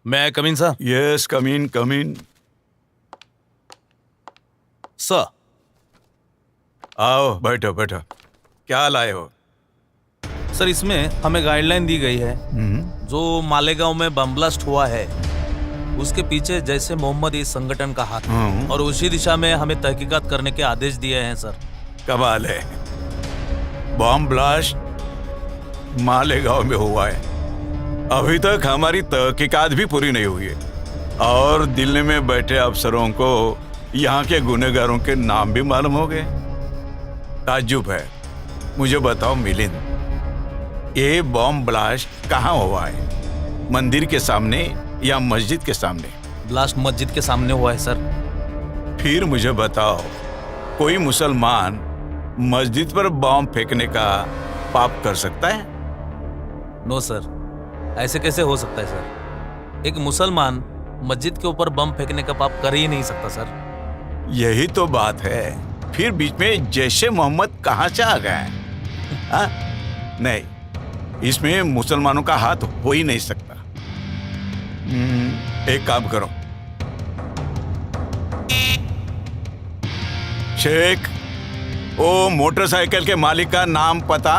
मैं come in sir? Yes, come in. Sir, आओ, बैठो बैठो। क्या लाए हो? सर इसमें हमें गाइडलाइन दी गई है, जो मालेगांव में बम ब्लास्ट हुआ है उसके पीछे जैसे मोहम्मद इस संगठन का हाथ है, और उसी दिशा में हमें तहकीकात करने के आदेश दिए हैं सर। कमाल है, बॉम्ब ब्लास्ट मालेगांव में हुआ है। अभी तक हमारी तहकीकात भी पूरी नहीं हुई है और दिल्ली में बैठे अफसरों को यहाँ के गुनहगारों के नाम भी मालूम हो गए। ताज्जुब है। मुझे बताओ मिलिंद, ये बॉम्ब ब्लास्ट कहाँ हुआ है? मंदिर के सामने या मस्जिद के सामने? ब्लास्ट मस्जिद के सामने हुआ है सर। फिर मुझे बताओ, कोई मुसलमान मस्जिद पर बॉम्ब फेंकने का पाप कर सकता है? नो सर, ऐसे कैसे हो सकता है सर? एक मुसलमान मस्जिद के ऊपर बम फेंकने का पाप कर ही नहीं सकता सर। यही तो बात है। फिर बीच में जैशे मोहम्मद कहाँ से आ गए? नहीं, इसमें मुसलमानों का हाथ हो ही नहीं सकता। एक काम करो, शेख, वो मोटरसाइकिल के मालिक का नाम पता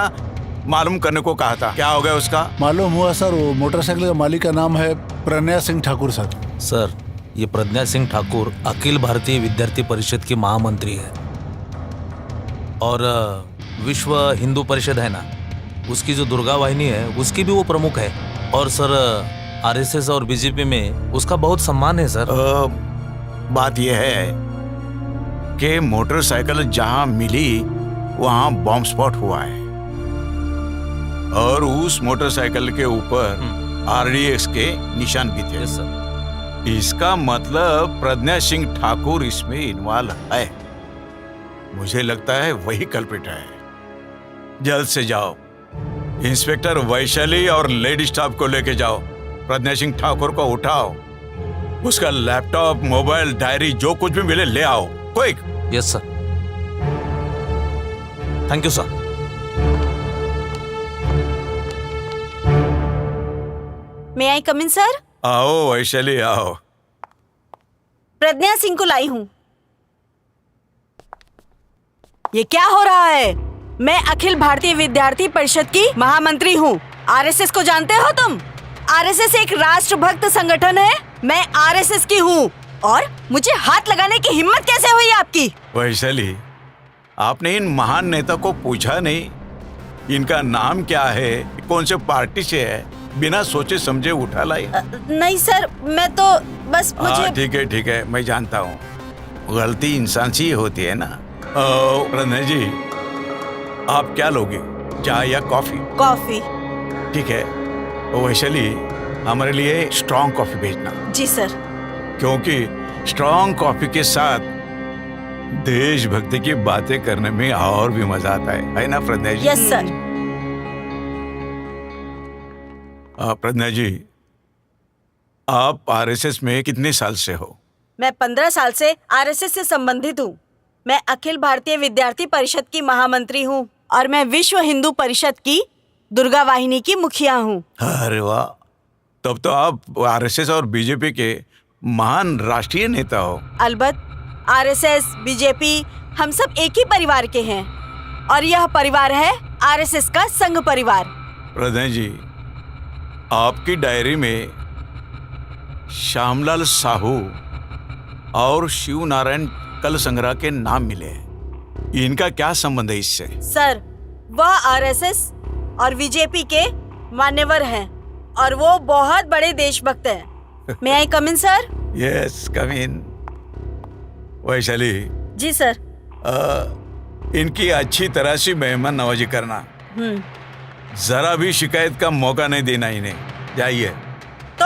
मालूम करने को कहा था, क्या हो गया उसका? मालूम हुआ सर, वो मोटरसाइकिल का मालिक का नाम है प्रज्ञा सिंह ठाकुर सर। सर, ये प्रज्ञा सिंह ठाकुर अखिल भारतीय विद्यार्थी परिषद की महामंत्री है, और विश्व हिंदू परिषद है ना, उसकी जो दुर्गा वाहिनी है उसकी भी वो प्रमुख है। और सर, आरएसएस और बीजेपी में उसका बहुत सम्मान है सर। बात यह है कि मोटरसाइकिल जहां मिली वहां बॉम्ब स्पॉट हुआ है, और उस मोटरसाइकिल के ऊपर आरडीएक्स के निशान भी थे। Yes sir. इसका मतलब प्रज्ञा सिंह ठाकुर इसमें इन्वॉल्व है। मुझे लगता है वही कल्प्रिट है। जल्द से जाओ, इंस्पेक्टर वैशाली और लेडी स्टाफ को लेके जाओ। प्रज्ञा सिंह ठाकुर को उठाओ, उसका लैपटॉप, मोबाइल, डायरी, जो कुछ भी मिले ले आओ, quick. Yes sir. Thank you sir. May I come in sir? आओ वैशाली, आओ। प्रज्ञा सिंह को लाई हूँ। ये क्या हो रहा है? मैं अखिल भारतीय विद्यार्थी परिषद की महामंत्री हूँ। आरएसएस को जानते हो तुम? आरएसएस एक राष्ट्रभक्त संगठन है। मैं आरएसएस की हूँ, और मुझे हाथ लगाने की हिम्मत कैसे हुई आपकी? वैशाली, आपने इन महान नेता को पूछा नहीं इनका नाम क्या है, कौन से पार्टी से है? बिना सोचे समझे उठा लाई। नहीं सर, मैं तो बस मुझे। ठीक है, मैं जानता हूँ, गलती इंसान से ही होती है ना। प्रज्ञा जी, आप क्या लोगे, चाय या कॉफी? कॉफी। ठीक है, वैशाली, हमारे लिए स्ट्रॉन्ग कॉफी भेजना। जी सर। क्योंकि स्ट्रॉन्ग कॉफी के साथ देशभक्ति की बातें करने में और भी मजा आता है ना प्रज्ञा जी? Yes sir. प्रज्ञा जी, आप आरएसएस में कितने साल से हो? मैं 15 साल से आरएसएस से संबंधित हूँ। मैं अखिल भारतीय विद्यार्थी परिषद की महामंत्री हूँ, और मैं विश्व हिंदू परिषद की दुर्गा वाहिनी की मुखिया हूँ। अरे वाह, तब तो आप आरएसएस और बीजेपी के महान राष्ट्रीय नेता हो। अलबत्त, आरएसएस, बीजेपी, हम सब एक ही परिवार के हैं, और यह परिवार है आरएसएस का संघ परिवार। प्रज्ञा जी, आपकी डायरी में श्यामलाल साहू और शिव नारायण कल संग्रह के नाम मिले हैं। इनका क्या संबंध है इससे? सर, वह आरएसएस और बीजेपी के मान्यवर हैं, और वो बहुत बड़े देशभक्त हैं। मे आई कम in sir? Yes, come in. Vaishali ji sir. इनकी अच्छी तरह से मेहमान नवाजी करना। जरा भी शिकायत का मौका नहीं देना इन्हें। जाइए। तो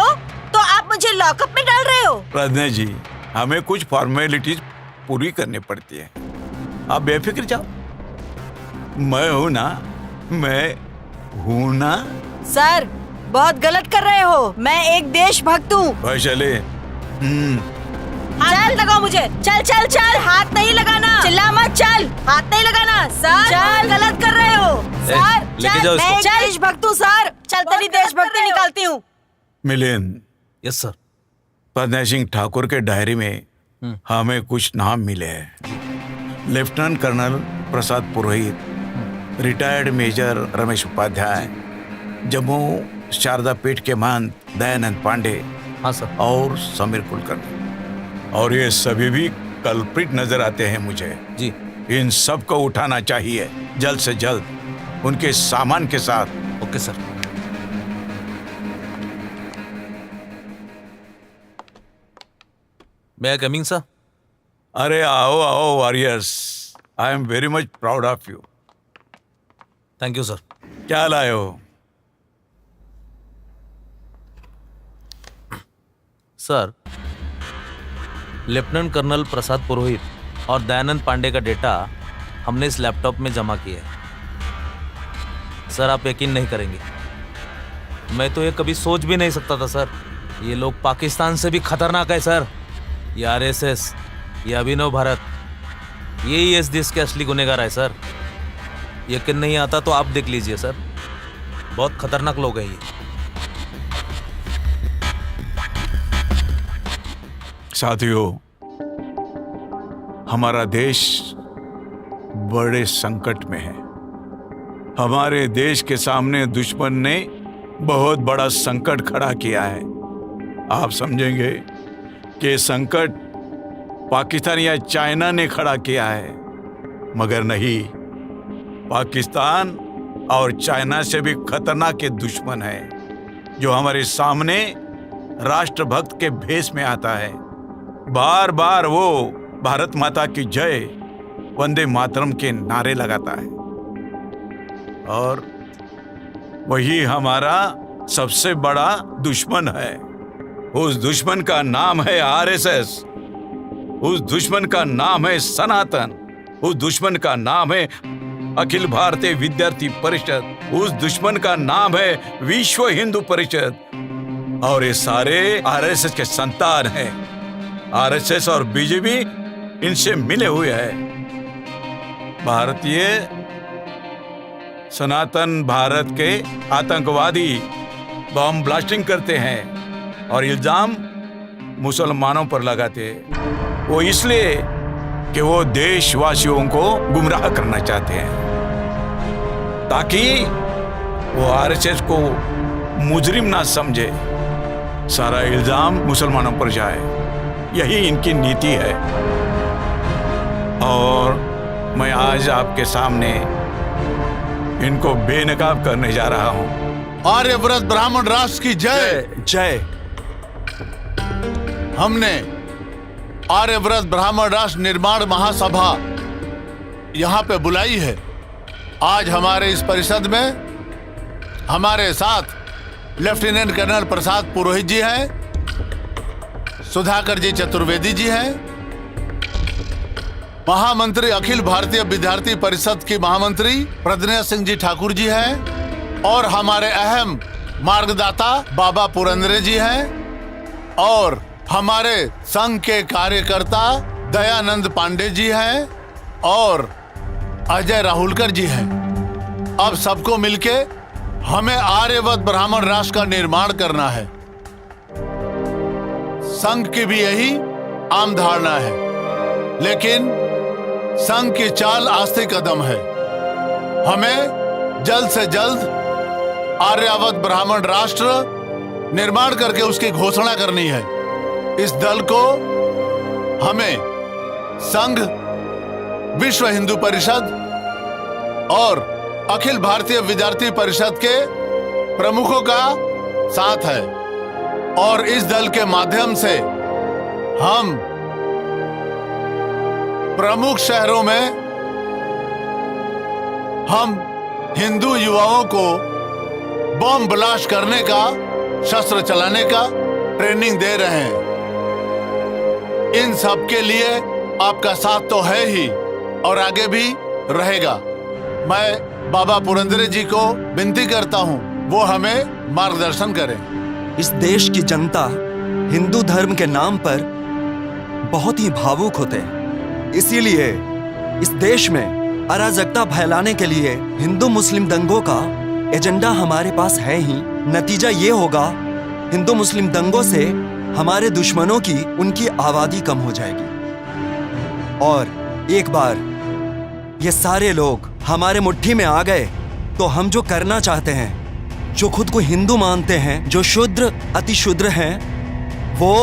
आप मुझे लॉकअप में डाल रहे हो? प्रज्ञा जी, हमें कुछ फॉर्मेलिटीज पूरी करनी पड़ती है, आप बेफिक्र जाओ। मैं हूँ ना। सर, बहुत गलत कर रहे हो। मैं एक देशभक्त हूँ। वैशाली, हाथ लगाओ मुझे। चल चल चल, हाथ नहीं लगाना। चिल्ला मत, चल, हाथ नहीं लगाना। सर, चल, गलत कर रहे हो। सर, लेके जाओ मैं एक देशभक्त हूँ सर। चल, तेरी देशभक्ति निकालती हूँ। Milind, yes sir. प्रज्ञा सिंह ठाकुर के डायरी में हमें कुछ नाम मिले हैं। Lieutenant colonel Prasad Purohit, retired major Ramesh Upadhyay, Jammu Sharada Peeth के महंत दयानंद पांडे, हाँ सर। और समीर कुलकर्णी। और ये सभी भी कल्प्रिट नजर आते हैं मुझे। जी। इन सब को उठाना चाहिए जल्द से जल्द, उनके सामान के साथ। Okay sir. May I coming sir? अरे आओ आओ warriors, I am very much proud of you. Thank you sir. क्या लाए हो? सर, लेफ्टिनेंट कर्नल प्रसाद पुरोहित और दयानंद पांडे का डेटा हमने इस लैपटॉप में जमा किया है। सर, आप यकीन नहीं करेंगे, मैं तो ये कभी सोच भी नहीं सकता था सर। ये लोग पाकिस्तान से भी खतरनाक है सर। ये आरएसएस, ये अभिनव भारत, यही इस देश के असली गुनहगार है सर। यकीन नहीं आता तो आप देख लीजिए सर, बहुत खतरनाक लोग हैं ये। साथियों, हमारा देश बड़े संकट में है। हमारे देश के सामने दुश्मन ने बहुत बड़ा संकट खड़ा किया है। आप समझेंगे कि संकट पाकिस्तान या चाइना ने खड़ा किया है, मगर नहीं, पाकिस्तान और चाइना से भी खतरनाक दुश्मन है जो हमारे सामने राष्ट्रभक्त के भेष में आता है। बार बार वो भारत माता की जय, वंदे मातरम के नारे लगाता है, और वही हमारा सबसे बड़ा दुश्मन है। उस दुश्मन का नाम है आरएसएस, उस दुश्मन का नाम है सनातन, उस दुश्मन का नाम है अखिल भारतीय विद्यार्थी परिषद, उस दुश्मन का नाम है विश्व हिंदू परिषद। और ये सारे आरएसएस के संतान हैं। आरएसएस और बीजेपी इनसे मिले हुए हैं। भारतीय सनातन भारत के आतंकवादी बम ब्लास्टिंग करते हैं और इल्जाम मुसलमानों पर लगाते हैं। वो इसलिए कि वो देशवासियों को गुमराह करना चाहते हैं, ताकि वो आरएसएस को मुजरिम ना समझे, सारा इल्जाम मुसलमानों पर जाए। यही इनकी नीति है। और मैं आज आपके सामने इनको बेनकाब करने जा रहा हूं। आर्यव्रत ब्राह्मण राष्ट्र की जय जय। हमने आर्यव्रत ब्राह्मण राष्ट्र निर्माण महासभा यहाँ पे बुलाई है। आज हमारे इस परिषद में हमारे साथ लेफ्टिनेंट कर्नल प्रसाद पुरोहित जी हैं, सुधाकर जी चतुर्वेदी जी हैं, महामंत्री अखिल भारतीय विद्यार्थी परिषद की महामंत्री प्रज्ञा सिंह जी ठाकुर जी हैं, और हमारे अहम मार्गदाता बाबा पुरंदरे जी हैं, और हमारे संघ के कार्यकर्ता दयानंद पांडे जी हैं, और अजय राहुलकर जी हैं। अब सबको मिलके हमें आर्यवत ब्राह्मण राष्ट्र का निर्माण करना है। संघ की भी यही आम धारणा है, लेकिन संघ की चाल आस्ते कदम है। हमें जल्द से जल्द आर्यावत ब्राह्मण राष्ट्र निर्माण करके उसकी घोषणा करनी है। इस दल को हमें संघ, विश्व हिंदू परिषद और अखिल भारतीय विद्यार्थी परिषद के प्रमुखों का साथ है, और इस दल के माध्यम से हम प्रमुख शहरों में हम हिंदू युवाओं को बम ब्लास्ट करने का, शस्त्र चलाने का ट्रेनिंग दे रहे हैं। इन सब के लिए आपका साथ तो है ही, और आगे भी रहेगा। मैं बाबा पुरंदरे जी को विनती करता हूं, वो हमें मार्गदर्शन करें। इस देश की जनता हिंदू धर्म के नाम पर बहुत ही भावुक होते हैं। इसीलिए इस देश में अराजकता फैलाने के लिए हिंदू मुस्लिम दंगों का एजेंडा हमारे पास है ही। नतीजा ये होगा, हिंदू मुस्लिम दंगों से हमारे दुश्मनों की उनकी आबादी कम हो जाएगी। और एक बार ये सारे लोग हमारे मुट्ठी में आ गए तो हम जो करना चाहते हैं, जो खुद को हिंदू मानते हैं, जो शूद्र अति शूद्र हैं, वो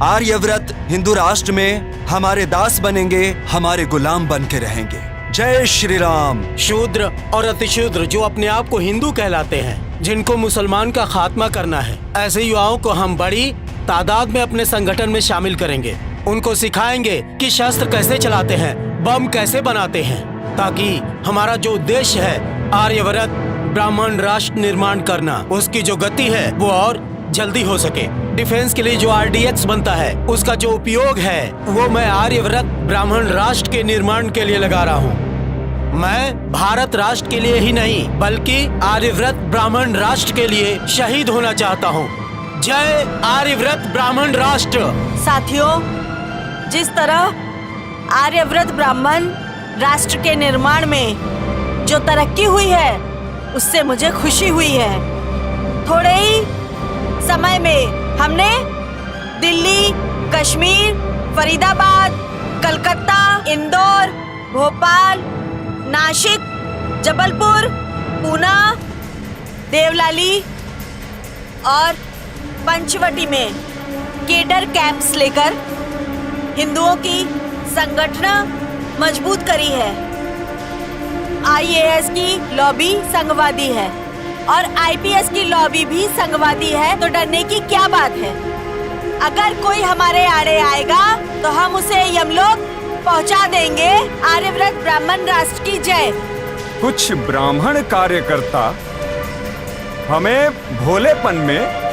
आर्यव्रत हिंदू राष्ट्र में हमारे दास बनेंगे, हमारे गुलाम बन के रहेंगे। जय श्री राम। शूद्र और अतिशूद्र जो अपने आप को हिंदू कहलाते हैं, जिनको मुसलमान का खात्मा करना है, ऐसे युवाओं को हम बड़ी तादाद में अपने संगठन में शामिल करेंगे। उनको सिखाएंगे कि शस्त्र कैसे चलाते हैं, बम कैसे बनाते हैं, ताकि हमारा जो उद्देश्य है आर्यव्रत ब्राह्मण राष्ट्र निर्माण करना, उसकी जो गति है वो और जल्दी हो सके। डिफेंस के लिए जो RDX बनता है, उसका जो उपयोग है वो मैं आर्यव्रत ब्राह्मण राष्ट्र के निर्माण के लिए लगा रहा हूँ। मैं भारत राष्ट्र के लिए ही नहीं बल्कि आर्यव्रत ब्राह्मण राष्ट्र के लिए शहीद होना चाहता हूँ। जय आर्यव्रत ब्राह्मण राष्ट्र। साथियों, जिस तरह आर्यव्रत ब्राह्मण राष्ट्र के निर्माण में जो तरक्की हुई है उससे मुझे खुशी हुई है। थोड़े ही समय में हमने दिल्ली, कश्मीर, फरीदाबाद, कलकत्ता, इंदौर, भोपाल, नासिक, जबलपुर, पूना, देवलाली और पंचवटी में केडर कैंप्स लेकर हिंदुओं की संगठन मजबूत करी है। IAS की लॉबी संघवादी है और IPS की लॉबी भी संघवादी है, तो डरने की क्या बात है। अगर कोई हमारे आड़े आएगा तो हम उसे यमलोक पहुंचा देंगे। आर्यव्रत ब्राह्मण राष्ट्र की जय। कुछ ब्राह्मण कार्यकर्ता हमें भोलेपन में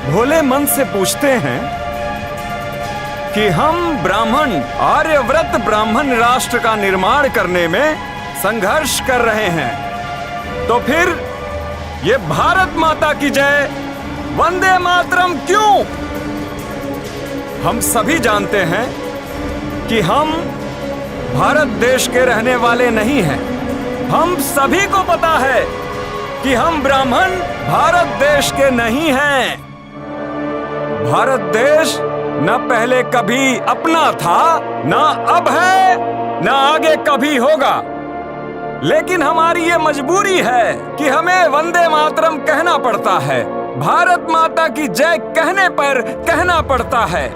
भोले मन से पूछते हैं कि हम ब्राह्मण आर्यव्रत ब्राह्मण राष्ट्र का निर्माण करने में संघर्ष कर रहे हैं, तो फिर ये भारत माता की जय वंदे मातरम क्यों? हम सभी जानते हैं कि हम भारत देश के रहने वाले नहीं हैं। हम सभी को पता है कि हम ब्राह्मण भारत देश के नहीं हैं। भारत देश न पहले कभी अपना था, न अब है, न आगे कभी होगा। लेकिन हमारी ये मजबूरी है कि हमें वंदे मातरम कहना पड़ता है, भारत माता की जय कहने पर कहना पड़ता है,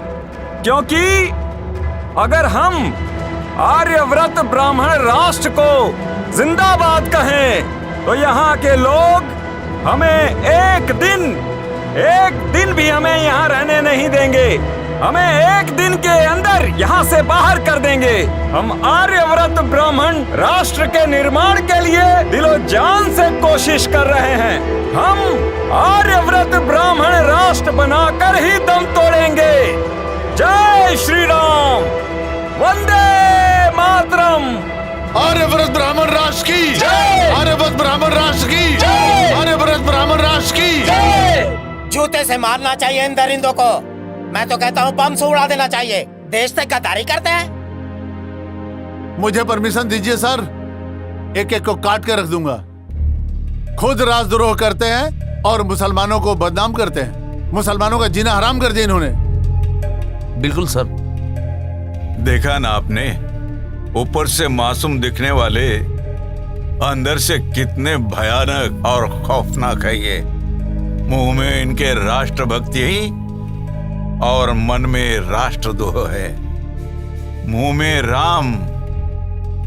क्योंकि अगर हम आर्यव्रत ब्राह्मण राष्ट्र को जिंदाबाद कहें तो यहाँ के लोग हमें एक दिन भी हमें यहाँ रहने नहीं देंगे। हमें एक दिन के अंदर यहाँ से बाहर कर देंगे। हम आर्यव्रत ब्राह्मण राष्ट्र के निर्माण के लिए दिलो जान से कोशिश कर रहे हैं। हम आर्यव्रत ब्राह्मण राष्ट्र बनाकर ही दम तोड़ेंगे। जय श्री राम, वंदे मातरम। आर्यव्रत ब्राह्मण राष्ट्र की जय। आर्यव्रत ब्राह्मण राष्ट्र की जय। आर्यव्रत ब्राह्मण राष्ट्र की जय। जूते से मारना चाहिए इन दरिंदों को। मैं तो कहता हूँ बम से उड़ा देना चाहिए। देश से गद्दारी करते हैं। मुझे परमिशन दीजिए सर, एक एक को काट के रख दूंगा। खुद राजद्रोह करते हैं और मुसलमानों को बदनाम करते हैं। मुसलमानों का जीना हराम कर दिया इन्होंने। बिल्कुल सर। देखा ना आपने, ऊपर से मासूम दिखने वाले अंदर से कितने भयानक और खौफनाक है ये। मुंह में इनके राष्ट्रभक्ति ही और मन में राष्ट्रद्रोह है। मुंह में राम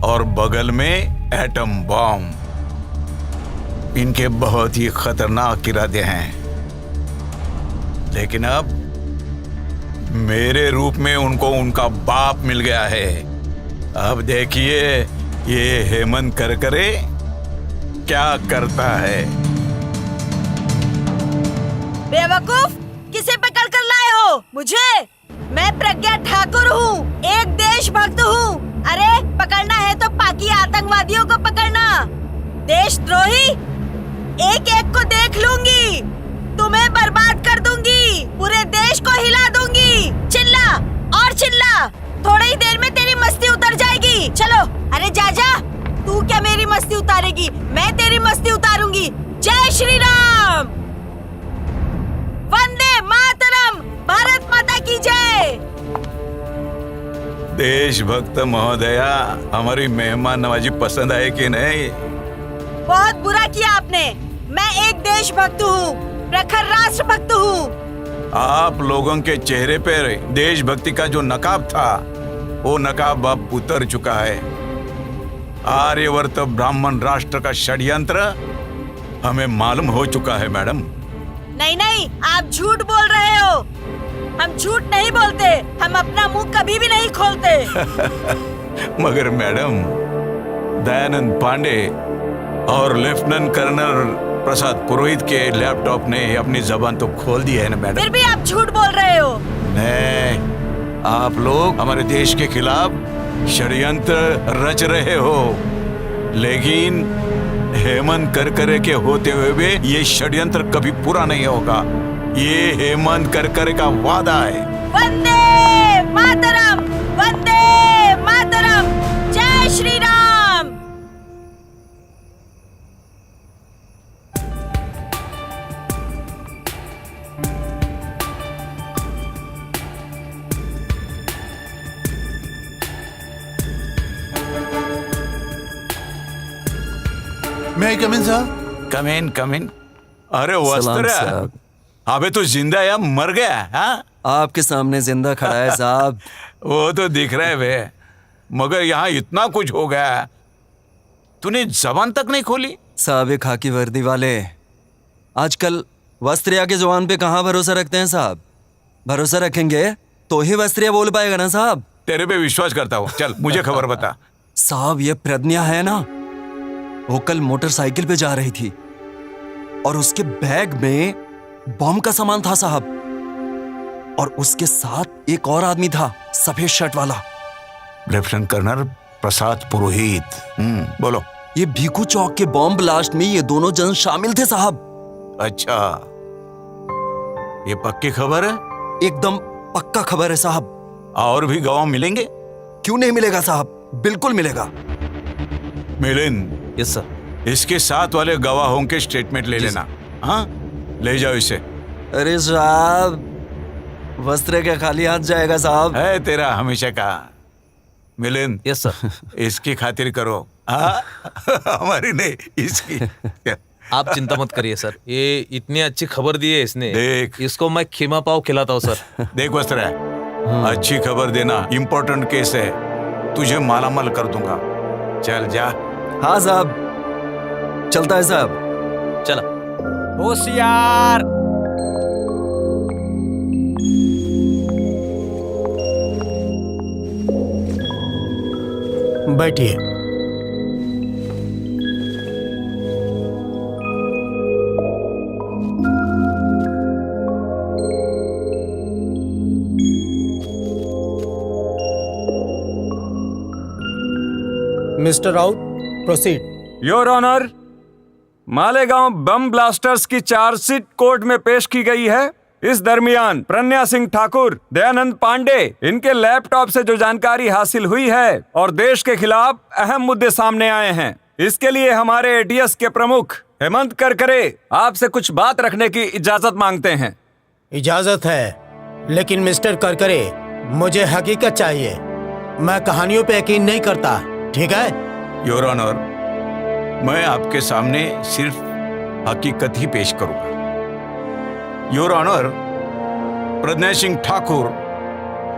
और बगल में एटम बॉम्ब। इनके बहुत ही खतरनाक इरादे हैं। लेकिन अब मेरे रूप में उनको उनका बाप मिल गया है। अब देखिए ये हेमंत करकरे क्या करता है। बेवकूफ, किसे पकड़ कर लाए हो मुझे? मैं प्रज्ञा ठाकुर हूँ, एक देशभक्त हूँ। अरे पकड़ना है तो पाकी आतंकवादियों को पकड़ना। देशद्रोही एक एक को देख लूंगी, तुम्हें बर्बाद कर दूंगी, पूरे देश को हिला दूंगी। चिल्ला और चिल्ला, थोड़ी ही देर में तेरी मस्ती उतर जाएगी। चलो, अरे जा जा, तू क्या मेरी मस्ती उतारेगी? मैं तेरी मस्ती उतारूंगी। जय श्री राम, वंदे जय। देशभक्त महोदया, हमारी मेहमान नवाजी पसंद आए कि नहीं? बहुत बुरा किया आपने। मैं एक देशभक्त हूँ, प्रखर राष्ट्रभक्त हूँ। आप लोगों के चेहरे पर देशभक्ति का जो नकाब था, वो नकाब अब उतर चुका है। आर्यवर्त ब्राह्मण राष्ट्र का षड्यंत्र हमें मालूम हो चुका है मैडम। नहीं नहीं, आप झूठ बोल रहे हो। हम झूठ नहीं बोलते, हम अपना मुंह कभी भी नहीं खोलते। मगर मैडम, दयानंद पांडे और लेफ्टिनेंट कर्नल प्रसाद पुरोहित के लैपटॉप ने अपनी जबान तो खोल दी है ना मैडम। फिर भी आप झूठ बोल रहे हो। नहीं, आप लोग हमारे देश के खिलाफ षड्यंत्र रच रहे हो, लेकिन हेमंत करकरे के होते हुए भी ये षड्यंत्र कभी पूरा नहीं होगा। ये हेमंत करकरे का वादा है। वंदे मातरम, वंदे मातरम, जय श्री राम। मैं कम इन साहब? कम इन। अरे वस्त्र, अबे तू जिंदा या मर गया? हाँ, आपके सामने जिंदा खड़ा है साहब। वो तो दिख रहा है बे, मगर यहाँ इतना कुछ हो गया, तूने जबान तक नहीं खोली। साहब, ये खाकी वर्दी वाले आजकल वस्त्रिया के जवान पे कहाँ भरोसा रखते हैं साहब? भरोसा रखेंगे तो ही वस्त्रिया बोल पाएगा ना साहब। तेरे पे विश्वास करता हूँ, चल मुझे खबर बता। साहब, ये प्रज्ञा है ना, वो कल मोटरसाइकिल पे जा रही थी और उसके बैग में बॉम्ब का सामान था साहब, और उसके साथ एक और आदमी था, सफेद शर्ट वाला। लेफ्टिनेंट कर्नल प्रसाद पुरोहित। बोलो। ये भीखू चौक के बॉम्ब ब्लास्ट में ये दोनों जन शामिल थे साहब। अच्छा, ये पक्की खबर है? एकदम पक्का खबर है साहब। और भी गवाह मिलेंगे? क्यों नहीं मिलेगा साहब, बिल्कुल मिलेगा। Milind, yes sir. इसके साथ वाले गवाहों के स्टेटमेंट ले लेना। हाँ, ले जाओ इसे। अरे साहब, वस्त्र के खाली हाथ जाएगा साहब। है तेरा हमेशा का। Milind, yes sir. इसकी खातिर करो। हाँ, हमारी नहीं, इसकी। आप चिंता मत करिए सर, ये इतनी अच्छी खबर दी है इसने। देख, इसको मैं खीमा पाव खिलाता हूँ सर। देख वस्त्र, अच्छी खबर देना, इंपॉर्टेंट केस है, तुझे मालामाल कर दूंगा। चल जा। हाँ साहब, चलता है साहब। चला। होशियार। बैठिए। Mister Raut, proceed. Your honour, Malegaon bomb blasters की चार्जशीट कोर्ट में पेश की गई है। इस दरमियान प्रज्ञा सिंह ठाकुर, दयानंद पांडे, इनके लैपटॉप से जो जानकारी हासिल हुई है और देश के खिलाफ अहम मुद्दे सामने आए हैं, इसके लिए हमारे एटीएस के प्रमुख हेमंत करकरे आपसे कुछ बात रखने की इजाजत मांगते हैं। इजाजत है, लेकिन मिस्टर करकरे, मुझे हकीकत चाहिए। मैं कहानियों पे यकीन नहीं करता, ठीक है? योर ऑनर, मैं आपके सामने सिर्फ हकीकत ही पेश करूंगा। योर ऑनर, प्रज्ञा सिंह ठाकुर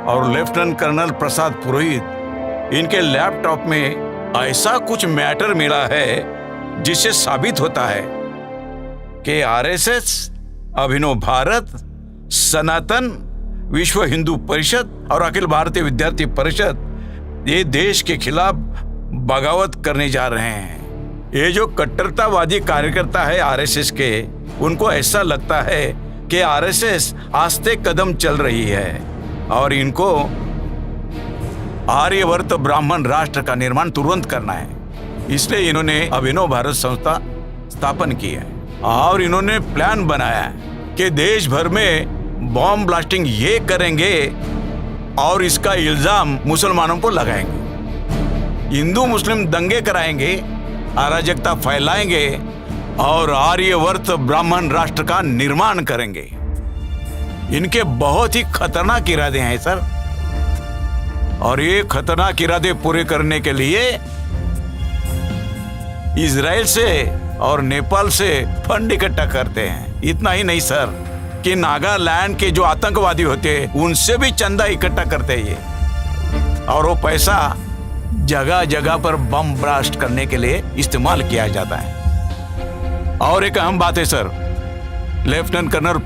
और लेफ्टिनेंट कर्नल प्रसाद पुरोहित, इनके लैपटॉप में ऐसा कुछ मैटर मिला है जिससे साबित होता है कि आरएसएस, अभिनव भारत, सनातन, विश्व हिंदू परिषद और अखिल भारतीय विद्यार्थी परिषद ये देश के खिलाफ बगावत करने जा रहे हैं। ये जो कट्टरतावादी कार्यकर्ता है आरएसएस के, उनको ऐसा लगता है कि आरएसएस आस्ते कदम चल रही है और इनको आर्यवर्त ब्राह्मण राष्ट्र का निर्माण तुरंत करना है। इसलिए इन्होंने अभिनव भारत संस्था स्थापन की है और इन्होंने प्लान बनाया है कि देश भर में बॉम्ब ब्लास्टिंग ये करेंगे और इसका इल्जाम मुसलमानों को लगाएंगे। हिंदू मुस्लिम दंगे कराएंगे, अराजकता फैलाएंगे और आर्यवर्त ब्राह्मण राष्ट्र का निर्माण करेंगे। इनके बहुत ही खतरनाक इरादे हैं सर, और ये खतरनाक इरादे पूरे करने के लिए इजराइल से और नेपाल से फंड इकट्ठा करते हैं। इतना ही नहीं सर, कि नागालैंड के जो आतंकवादी होते हैं उनसे भी चंदा इकट्ठा करते हैं ये, और वो पैसा जगह जगह पर बम ब्लास्ट करने के लिए इस्तेमाल किया जाता है। और एक अहम बात है सर, लेफ्टिनेंट कर्नल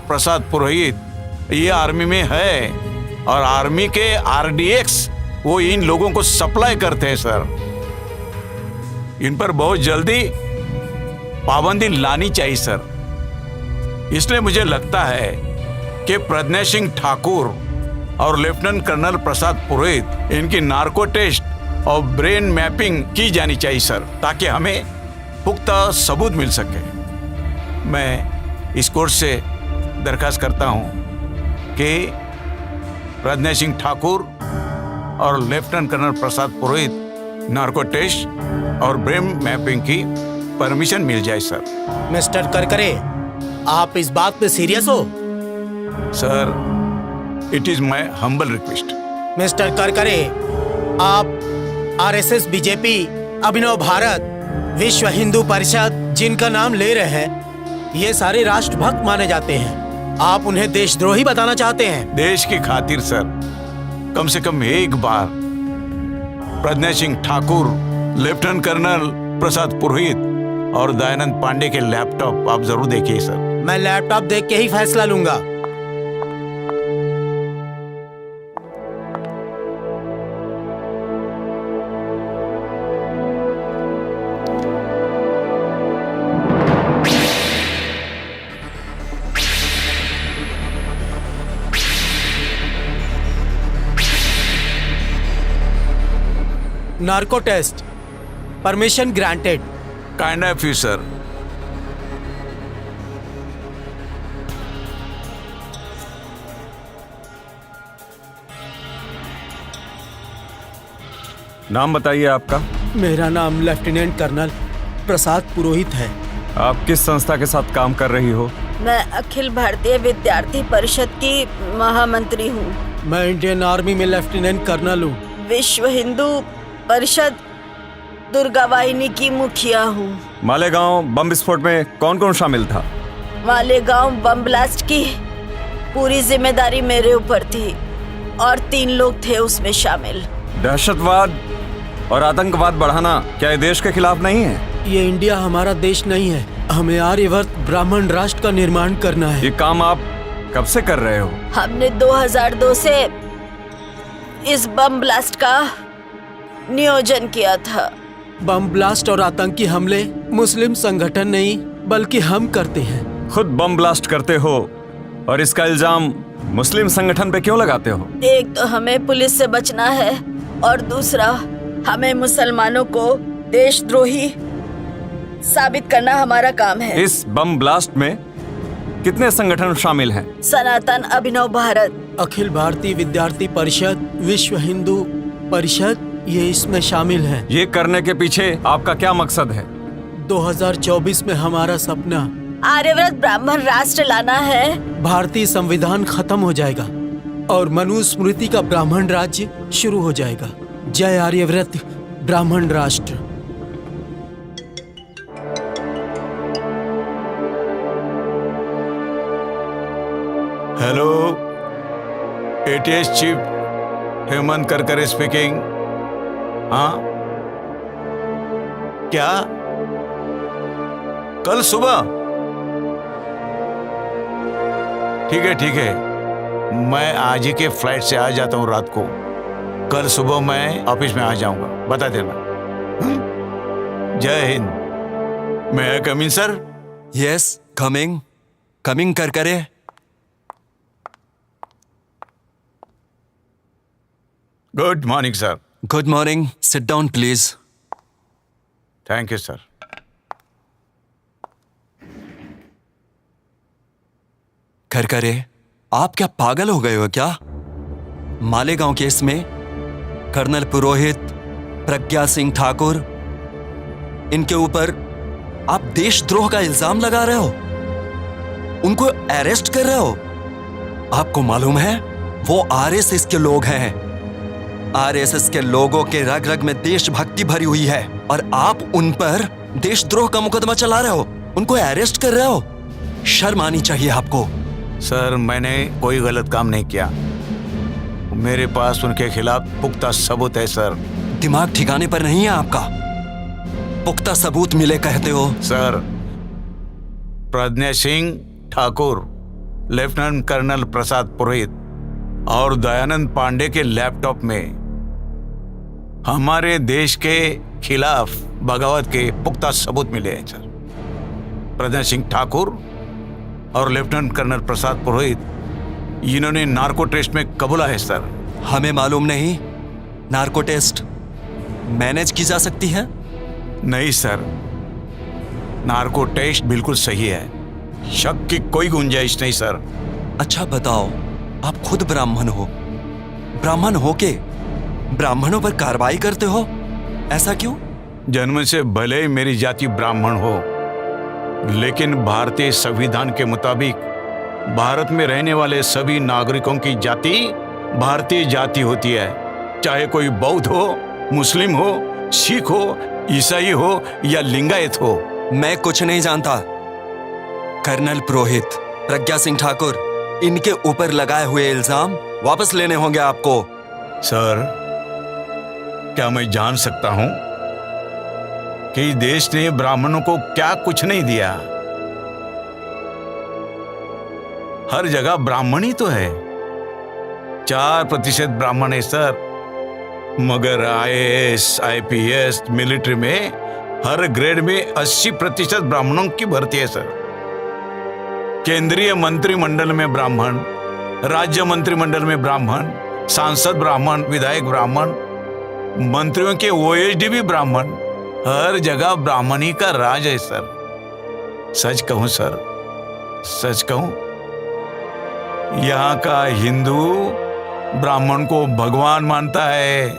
प्रसाद पुरोहित ये आर्मी में है, और आर्मी के आरडीएक्स वो इन लोगों को सप्लाई करते हैं सर। इन पर बहुत जल्दी पाबंदी लानी चाहिए सर। इसलिए मुझे लगता है कि प्रज्ञा सिंह ठाकुर और लेफ्टिनेंट कर्नल प्रसाद पुरोहित इनकी नार्को टेस्ट और ब्रेन मैपिंग की जानी चाहिए सर, ताकि हमें पुख्ता सबूत मिल सके। मैं इस कोर्ट से दरखास्त करता हूं कि प्रज्ञा सिंह ठाकुर और लेफ्टिनेंट कर्नल प्रसाद पुरोहित नार्को टेस्ट और ब्रेन मैपिंग की परमिशन मिल जाए सर। मिस्टर करकरे, आप इस बात पे सीरियस हो? Sir, it is my humble request. Mister Karkare, आप आरएसएस, बीजेपी, अभिनव भारत, विश्व हिंदू परिषद जिनका नाम ले रहे हैं, ये सारे राष्ट्रभक्त माने जाते हैं। आप उन्हें देशद्रोही बताना चाहते हैं? देश की खातिर सर, कम से कम एक बार प्रज्ञा सिंह ठाकुर, लेफ्टिनेंट कर्नल प्रसाद पुरोहित और दयानंद पांडे के लैपटॉप आप जरूर देखिए सर। मैं लैपटॉप देख के ही फैसला लूंगा। Narco test permission granted. Kind of you sir. नाम बताइए आपका। मेरा नाम लेफ्टिनेंट कर्नल प्रसाद पुरोहित है। आप किस संस्था के साथ काम कर रही हो? मैं अखिल भारतीय विद्यार्थी परिषद की महामंत्री हूँ। मैं इंडियन आर्मी में लेफ्टिनेंट कर्नल हूँ। विश्व हिंदू परिषद दुर्गा वाहिनी की मुखिया हूँ। मालेगांव बम विस्फोट में कौन कौन शामिल था? मालेगांव बम ब्लास्ट की पूरी जिम्मेदारी मेरे ऊपर थी और 3 लोग थे उसमें शामिल। दहशतवाद और आतंकवाद बढ़ाना क्या ये देश के खिलाफ नहीं है? ये इंडिया हमारा देश नहीं है। हमें आर्यवर्त ब्राह्मण राष्ट्र का निर्माण करना है। ये काम आप कब से कर रहे हो? हमने 2002 से इस बम ब्लास्ट का नियोजन किया था। बम ब्लास्ट और आतंकी हमले मुस्लिम संगठन नहीं बल्कि हम करते हैं। खुद बम ब्लास्ट करते हो और इसका इल्जाम मुस्लिम संगठन पे क्यों लगाते हो? एक तो हमें पुलिस से बचना है और दूसरा हमें मुसलमानों को देशद्रोही साबित करना हमारा काम है। इस बम ब्लास्ट में कितने संगठन शामिल हैं? सनातन, अभिनव भारत, अखिल भारतीय विद्यार्थी परिषद, विश्व हिंदू परिषद, ये इसमें शामिल हैं। ये करने के पीछे आपका क्या मकसद है? 2024 में हमारा सपना आर्यव्रत ब्राह्मण राष्ट्र लाना है। भारतीय संविधान खत्म हो जाएगा और मनुस्मृति का ब्राह्मण राज्य शुरू हो जाएगा। जय आर्यव्रत ब्राह्मण राष्ट्र। Hello, ATS chief Hemant Karkare speaking. हाँ, क्या कल सुबह? ठीक है, मैं आज ही के फ्लाइट से आ जाता हूँ रात को। कल सुबह मैं ऑफिस में आ जाऊंगा, बता देना। जय हिंद। मैं come in sir? Yes, coming Karkare. Good morning sir. Good morning, sit down please. Thank you sir. Karkare, आप क्या पागल हो गए हो क्या? मालेगांव केस में कर्नल पुरोहित, प्रज्ञा सिंह ठाकुर, इनके ऊपर आप देशद्रोह का इल्जाम लगा रहे हो, उनको अरेस्ट कर रहे हो आपको मालूम है वो आरएसएस के लोग हैं। आरएसएस के लोगों के रग रग में देशभक्ति भरी हुई है और आप उन पर देशद्रोह का मुकदमा चला रहे हो, उनको अरेस्ट कर रहे हो। शर्म आनी चाहिए आपको। सर, मैंने कोई गलत काम नहीं किया। मेरे पास उनके खिलाफ पुख्ता सबूत है सर। दिमाग ठिकाने पर नहीं है आपका। पुख्ता सबूत मिले कहते हो। Sir, Pragya Singh Thakur, lieutenant colonel Prasad पुरोहित और दयानंद पांडे के लैपटॉप में हमारे देश के खिलाफ बगावत के पुख्ता सबूत मिले हैं सर। प्रज्ञा सिंह ठाकुर और लेफ्टिनेंट कर्नल प्रसाद पुरोहित, इन्होंने नार्को टेस्ट में कबूला है सर। हमें मालूम नहीं नार्को टेस्ट मैनेज की जा सकती है? नहीं सर, नार्को टेस्ट बिल्कुल सही है, शक की कोई गुंजाइश नहीं सर। अच्छा बताओ, आप खुद ब्राह्मण हो, ब्राह्मण हो के ब्राह्मणों पर कार्रवाई करते हो, ऐसा क्यों? जन्म से भले ही मेरी जाति ब्राह्मण हो, लेकिन भारतीय संविधान के मुताबिक भारत में रहने वाले सभी नागरिकों की जाति भारतीय जाति होती है, चाहे कोई बौद्ध हो, मुस्लिम हो, सिख हो, ईसाई हो या लिंगायत हो। मैं कुछ नहीं जानता। कर्नल पुरोहित, प्रज्ञा सिंह ठाकुर, इनके ऊपर लगाए हुए इल्जाम वापस लेने होंगे आपको। सर, क्या मैं जान सकता हूं कि देश ने ब्राह्मणों को क्या कुछ नहीं दिया? हर जगह ब्राह्मण ही तो है। 4% ब्राह्मण है सर, मगर IAS, IPS, मिलिट्री में हर ग्रेड में 80% ब्राह्मणों की भर्ती है सर। केंद्रीय मंत्रिमंडल में ब्राह्मण, राज्य मंत्रिमंडल में ब्राह्मण, सांसद ब्राह्मण, विधायक ब्राह्मण, मंत्रियों के OSD भी ब्राह्मण, हर जगह ब्राह्मणी का राज है सर। सच कहूं सर, सच कहूं, यहाँ का हिंदू ब्राह्मण को भगवान मानता है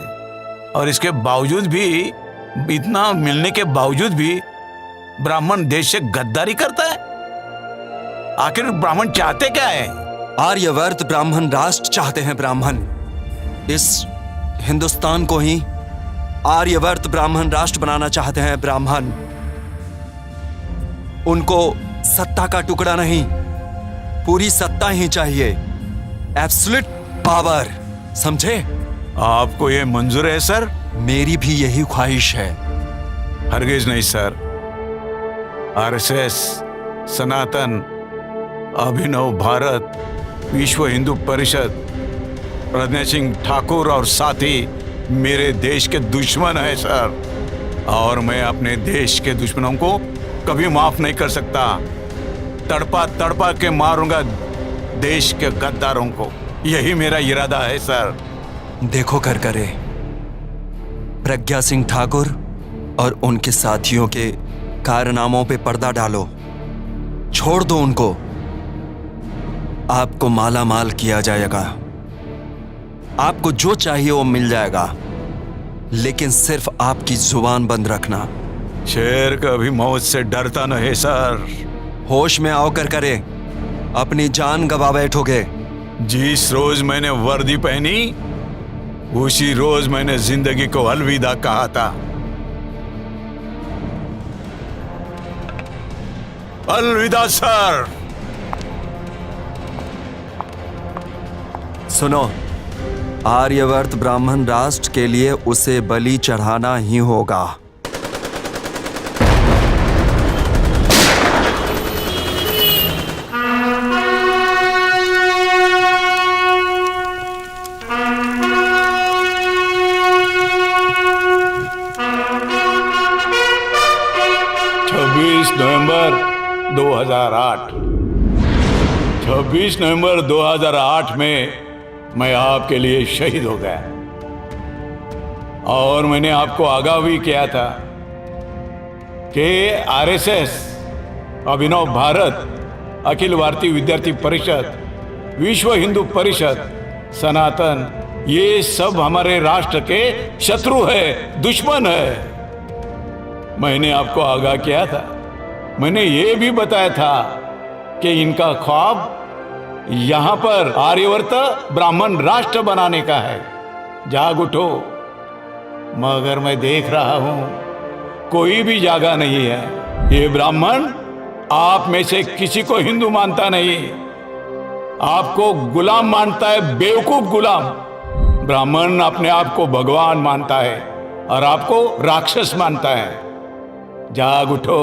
और इसके बावजूद भी, इतना मिलने के बावजूद भी ब्राह्मण देश से गद्दारी करता है। आखिर ब्राह्मण चाहते क्या है? आर्यवर्त ब्राह्मण राष्ट्र चाहते हैं। ब्राह्मण इस हिंदुस्तान को ही आर्यवर्त ब्राह्मण राष्ट्र बनाना चाहते हैं। ब्राह्मण उनको सत्ता का टुकड़ा नहीं, पूरी सत्ता ही चाहिए, एब्सोल्यूट पावर, समझे? आपको ये मंजूर है सर? मेरी भी यही ख्वाहिश है। हरगिज नहीं सर। RSS, सनातन, अभिनव भारत, विश्व हिंदू परिषद, प्रज्ञा सिंह ठाकुर और साथी मेरे देश के दुश्मन है सर, और मैं अपने देश के दुश्मनों को कभी माफ नहीं कर सकता। तड़पा तड़पा के मारूंगा देश के गद्दारों को, यही मेरा इरादा है सर। देखो करकरे, प्रज्ञा सिंह ठाकुर और उनके साथियों के कारनामों पे पर्दा डालो, छोड़ दो उनको। आपको माला माल किया जाएगा, आपको जो चाहिए वो मिल जाएगा, लेकिन सिर्फ आपकी जुबान बंद रखना। शेर कभी मौत से डरता नहीं सर। होश में आओ करकरे, अपनी जान गवा बैठोगे। जिस रोज मैंने वर्दी पहनी, उसी रोज मैंने जिंदगी को अलविदा कहा था। अलविदा सर। सुनो, आर्यवर्त ब्राह्मण राष्ट्र के लिए उसे बलि चढ़ाना ही होगा। नवंबर 2008 26 नवंबर 2008 में मैं आपके लिए शहीद हो गया, और मैंने आपको आगाह भी किया था कि RSS, अभिनव भारत, अखिल भारतीय विद्यार्थी परिषद, विश्व हिंदू परिषद, सनातन, ये सब हमारे राष्ट्र के शत्रु है, दुश्मन है। मैंने आपको आगाह किया था। मैंने ये भी बताया था कि इनका ख्वाब यहाँ पर आर्यवर्त ब्राह्मण राष्ट्र बनाने का है। जाग उठो, मगर मैं देख रहा हूं कोई भी जागा नहीं है। ये ब्राह्मण आप में से किसी को हिंदू मानता नहीं, आपको गुलाम मानता है, बेवकूफ गुलाम। ब्राह्मण अपने आप को भगवान मानता है और आपको राक्षस मानता है। जाग उठो,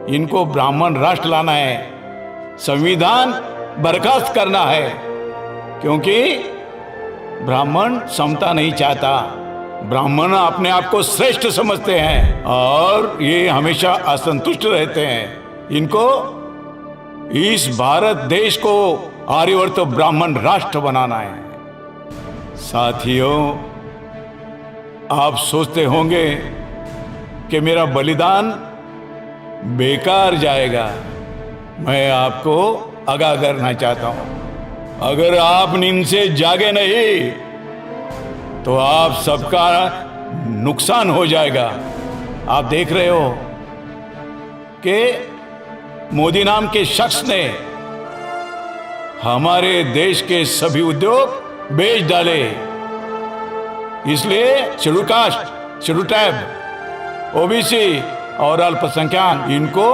इनको ब्राह्मण राष्ट्र लाना है, संविधान बर्खास्त करना है, क्योंकि ब्राह्मण समता नहीं चाहता। ब्राह्मण अपने आप को श्रेष्ठ समझते हैं और ये हमेशा असंतुष्ट रहते हैं। इनको इस भारत देश को आर्यवर्त ब्राह्मण राष्ट्र बनाना है। साथियों, आप सोचते होंगे कि मेरा बलिदान बेकार जाएगा। मैं आपको आगाह करना चाहता हूं, अगर आप नींद से जागे नहीं तो आप सबका नुकसान हो जाएगा। आप देख रहे हो कि मोदी नाम के शख्स ने हमारे देश के सभी उद्योग बेच डाले, इसलिए schedule caste, schedule tribe, OBC और अल्पसंख्यक इनको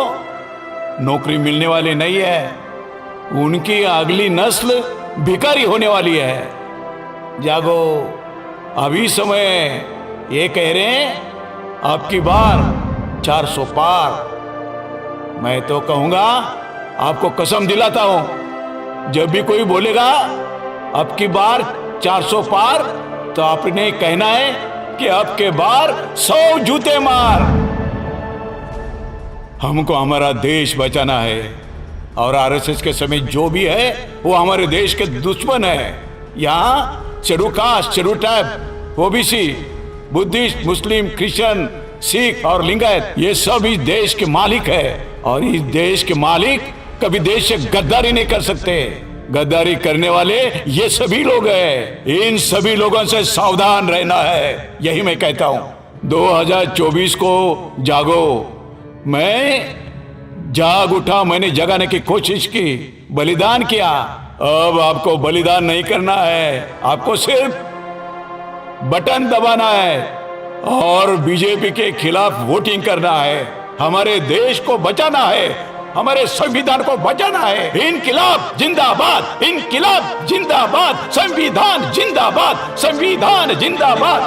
नौकरी मिलने वाली नहीं है। उनकी अगली नस्ल भिखारी होने वाली है। जागो, अभी समय ये कह रहे हैं अब की बार 400 पार। मैं तो कहूंगा, आपको कसम दिलाता हूं, जब भी कोई बोलेगा अब की बार 400 पार, तो आपने कहना है कि अब के बार 100 जूते मार। हमको हमारा देश बचाना है और आरएसएस के समय जो भी है वो हमारे देश के दुश्मन है। यहाँ schedule caste, schedule tribe, OBC, Buddhist, Muslim, Christian, Sikh और लिंगायत, ये सब इस देश के मालिक है और इस देश के मालिक कभी देश से गद्दारी नहीं कर सकते। गद्दारी करने वाले ये सभी लोग हैं। इन सभी लोगों से सावधान रहना है, यही मैं कहता हूं। 2024 को जागो। मैं जाग उठा, मैंने जगाने की कोशिश की, बलिदान किया। अब आपको बलिदान नहीं करना है, आपको सिर्फ बटन दबाना है और बीजेपी के खिलाफ वोटिंग करना है। हमारे देश को बचाना है, हमारे संविधान को बचाना है। इनकिलाब जिंदाबाद, इनकिलाब जिंदाबाद, संविधान जिंदाबाद, संविधान जिंदाबाद।